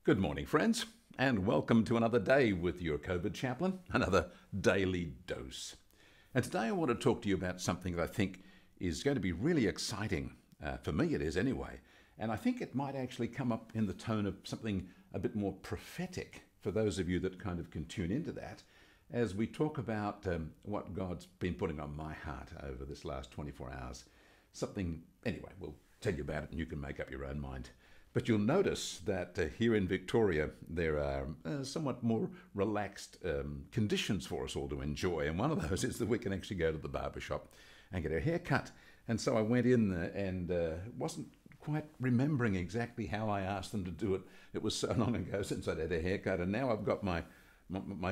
Good morning, friends, and welcome to another day with your Covid Chaplain, another daily dose. And today I want to talk to you about something that I think is going to be really exciting. For me it is anyway. And I think it might actually come up in the tone of something a bit more prophetic for those of you that kind of can tune into that as we talk about what God's been putting on my heart over this last 24 hours. Anyway, we'll tell you about it and you can make up your own mind. But you'll notice that here in Victoria, there are somewhat more relaxed conditions for us all to enjoy. And one of those is that we can actually go to the barber shop and get our hair cut. And so I went in there and wasn't quite remembering exactly how I asked them to do it. It was so long ago since I'd had a haircut. And now I've got my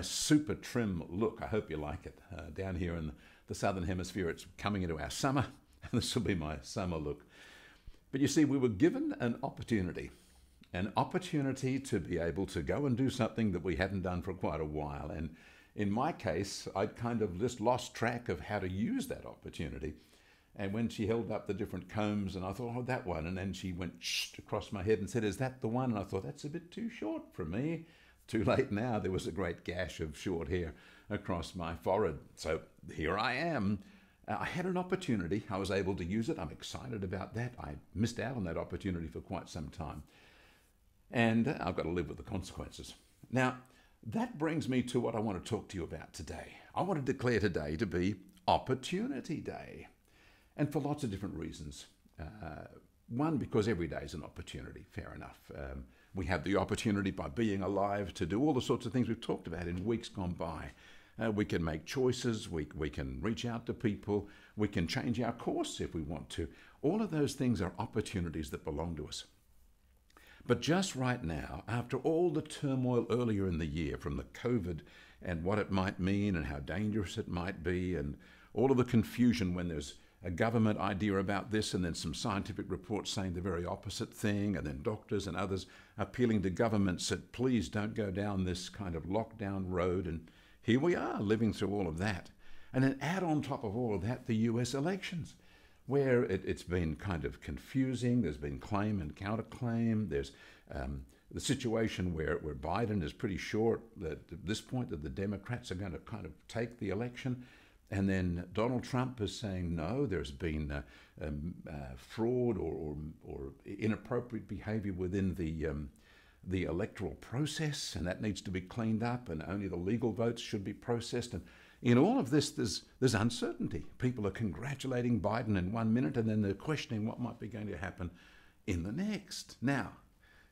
super trim look. I hope you like it. Down here in the Southern Hemisphere, it's coming into our summer. And this will be my summer look. But you see, we were given an opportunity to be able to go and do something that we hadn't done for quite a while. And in my case, I'd kind of just lost track of how to use that opportunity. And when she held up the different combs, and I thought, oh, that one. And then she went across my head and said, is that the one? And I thought, that's a bit too short for me. Too late now. There was a great gash of short hair across my forehead. So here I am. I had an opportunity. I was able to use it. I'm excited about that. I missed out on that opportunity for quite some time. And I've got to live with the consequences. Now, that brings me to what I want to talk to you about today. I want to declare today to be Opportunity Day. And for lots of different reasons. One, because every day is an opportunity, fair enough. We have the opportunity by being alive to do all the sorts of things we've talked about in weeks gone by. We can make choices, we can reach out to people, we can change our course if we want to. All of those things are opportunities that belong to us. But just right now, after all the turmoil earlier in the year from the COVID and what it might mean and how dangerous it might be and all of the confusion when there's a government idea about this and then some scientific reports saying the very opposite thing and then doctors and others appealing to governments that please don't go down this kind of lockdown road, and here we are living through all of that. And then add on top of all of that the US elections, where it's been kind of confusing. There's been claim and counterclaim. There's the situation where Biden is pretty sure that at this point that the Democrats are going to kind of take the election. And then Donald Trump is saying, no, there's been fraud or inappropriate behavior within the electoral process, and that needs to be cleaned up, and only the legal votes should be processed. And in all of this, there's uncertainty. People are congratulating Biden in 1 minute, and then they're questioning what might be going to happen in the next. Now,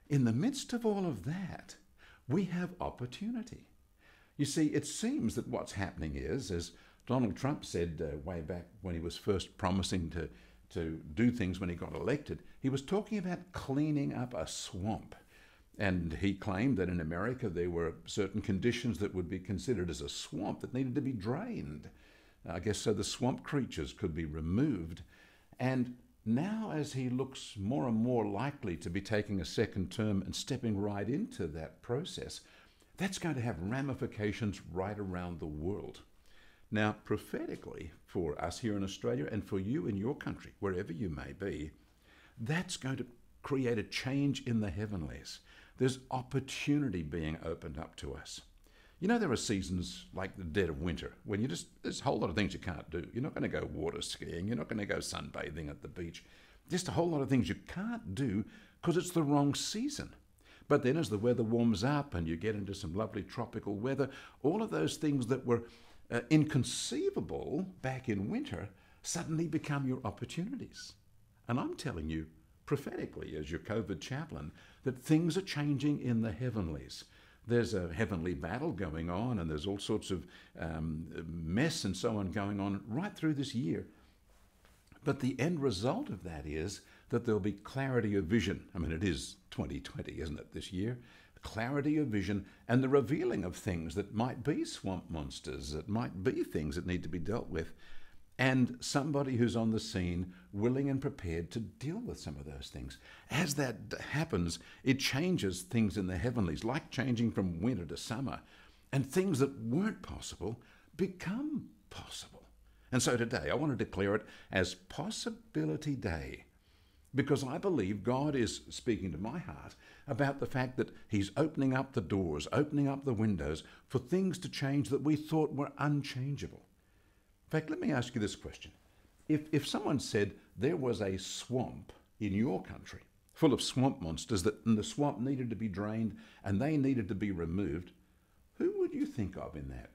in the midst of all of that, we have opportunity. You see, it seems that what's happening is, as Donald Trump said way back when he was first promising to do things when he got elected, he was talking about cleaning up a swamp. And he claimed that in America there were certain conditions that would be considered as a swamp that needed to be drained. I guess so the swamp creatures could be removed. And now as he looks more and more likely to be taking a second term and stepping right into that process, that's going to have ramifications right around the world. Now, prophetically, for us here in Australia and for you in your country, wherever you may be, that's going to create a change in the heavenlies. There's opportunity being opened up to us. You know, there are seasons like the dead of winter when there's a whole lot of things you can't do. You're not going to go water skiing. You're not going to go sunbathing at the beach. Just a whole lot of things you can't do because it's the wrong season. But then as the weather warms up and you get into some lovely tropical weather, all of those things that were inconceivable back in winter suddenly become your opportunities. And I'm telling you, prophetically, as your Covid chaplain, that things are changing in the heavenlies. There's a heavenly battle going on, and there's all sorts of mess and so on going on right through this year. But the end result of that is that there'll be clarity of vision. I mean, it is 2020, isn't it, this year? Clarity of vision and the revealing of things that might be swamp monsters, that might be things that need to be dealt with. And somebody who's on the scene willing and prepared to deal with some of those things. As that happens, it changes things in the heavenlies, like changing from winter to summer. And things that weren't possible become possible. And so today, I want to declare it as Possibility Day. because I believe God is speaking to my heart about the fact that he's opening up the doors, opening up the windows for things to change that we thought were unchangeable. In fact, let me ask you this question. If someone said there was a swamp in your country full of swamp monsters and the swamp needed to be drained and they needed to be removed, who would you think of in that?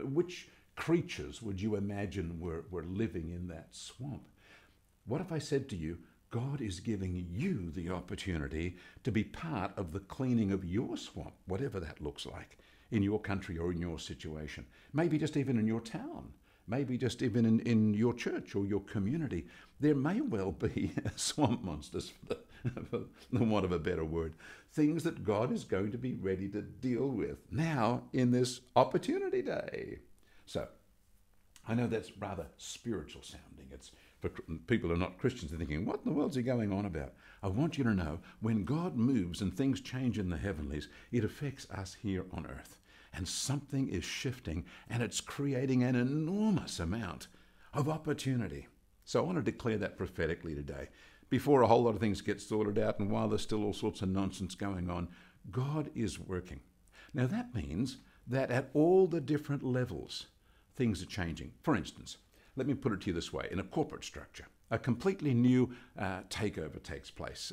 Which creatures would you imagine were living in that swamp? What if I said to you, God is giving you the opportunity to be part of the cleaning of your swamp, whatever that looks like, in your country or in your situation. Maybe just even in your town. Maybe just even in your church or your community. There may well be swamp monsters, for the want of a better word. Things that God is going to be ready to deal with now in this opportunity day. So, I know that's rather spiritual sounding. It's for people who are not Christians, they're thinking, what in the world's he going on about? I want you to know, when God moves and things change in the heavenlies, it affects us here on earth. And something is shifting, and it's creating an enormous amount of opportunity. So I want to declare that prophetically today. Before a whole lot of things get sorted out, and while there's still all sorts of nonsense going on, God is working. Now that means that at all the different levels, things are changing. For instance, let me put it to you this way. In a corporate structure, a completely new takeover takes place.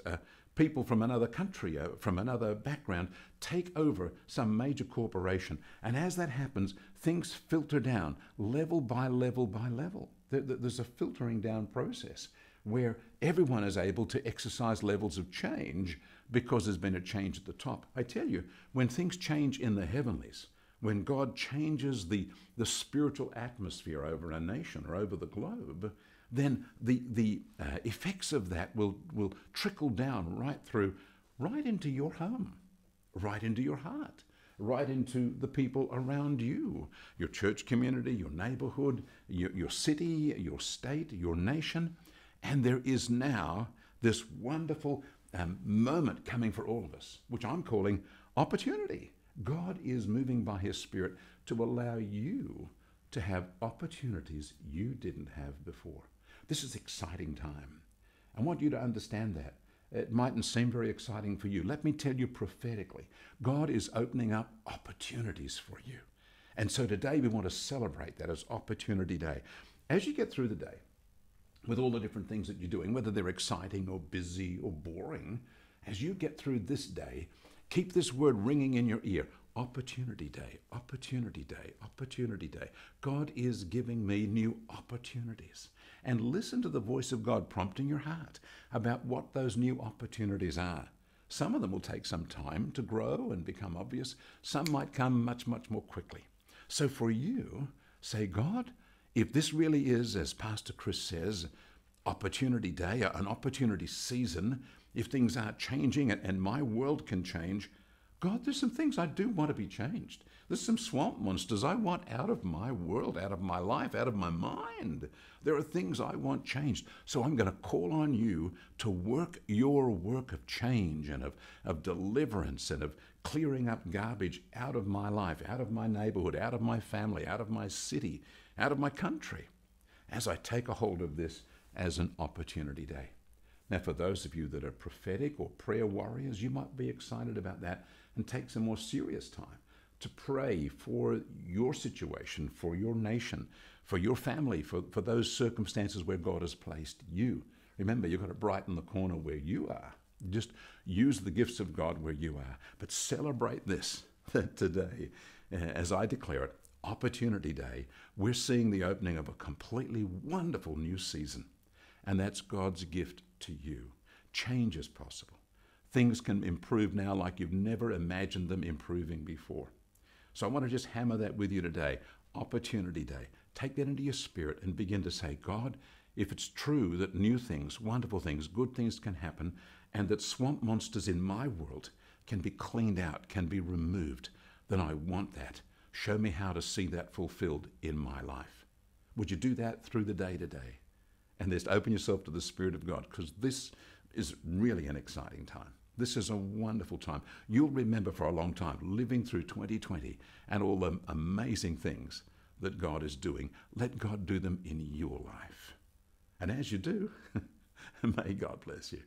People from another country, from another background, take over some major corporation. And as that happens, things filter down level by level by level. There's a filtering down process where everyone is able to exercise levels of change because there's been a change at the top. I tell you, when things change in the heavenlies, when God changes the spiritual atmosphere over a nation or over the globe, then the effects of that will trickle down right into your home, right into your heart, right into the people around you, your church community, your neighborhood, your city, your state, your nation. And there is now this wonderful moment coming for all of us, which I'm calling opportunity. God is moving by his Spirit to allow you to have opportunities you didn't have before. This is exciting time. I want you to understand that. It mightn't seem very exciting for you. Let me tell you prophetically, God is opening up opportunities for you. And so today we want to celebrate that as Opportunity Day. As you get through the day, with all the different things that you're doing, whether they're exciting or busy or boring, as you get through this day, keep this word ringing in your ear. Opportunity Day, Opportunity Day, Opportunity Day. God is giving me new opportunities. And listen to the voice of God prompting your heart about what those new opportunities are. Some of them will take some time to grow and become obvious. Some might come much, much more quickly. So for you, say, God, if this really is, as Pastor Chris says, Opportunity Day, an opportunity season, if things are changing and my world can change, God, there's some things I do want to be changed. There's some swamp monsters I want out of my world, out of my life, out of my mind. There are things I want changed. So I'm going to call on you to work your work of change and of deliverance and of clearing up garbage out of my life, out of my neighborhood, out of my family, out of my city, out of my country, as I take a hold of this as an opportunity day. Now, for those of you that are prophetic or prayer warriors, you might be excited about that and take some more serious time to pray for your situation, for your nation, for your family, for those circumstances where God has placed you. Remember, you've got to brighten the corner where you are. Just use the gifts of God where you are. But celebrate this today, as I declare it, Opportunity Day. We're seeing the opening of a completely wonderful new season. And that's God's gift to you. Change is possible. Things can improve now like you've never imagined them improving before. So I want to just hammer that with you today. Opportunity Day. Take that into your spirit and begin to say, God, if it's true that new things, wonderful things, good things can happen, and that swamp monsters in my world can be cleaned out, can be removed, then I want that. Show me how to see that fulfilled in my life. Would you do that through the day today? And just open yourself to the Spirit of God, because this is really an exciting time. This is a wonderful time. You'll remember for a long time living through 2020 and all the amazing things that God is doing. Let God do them in your life. And as you do, May God bless you.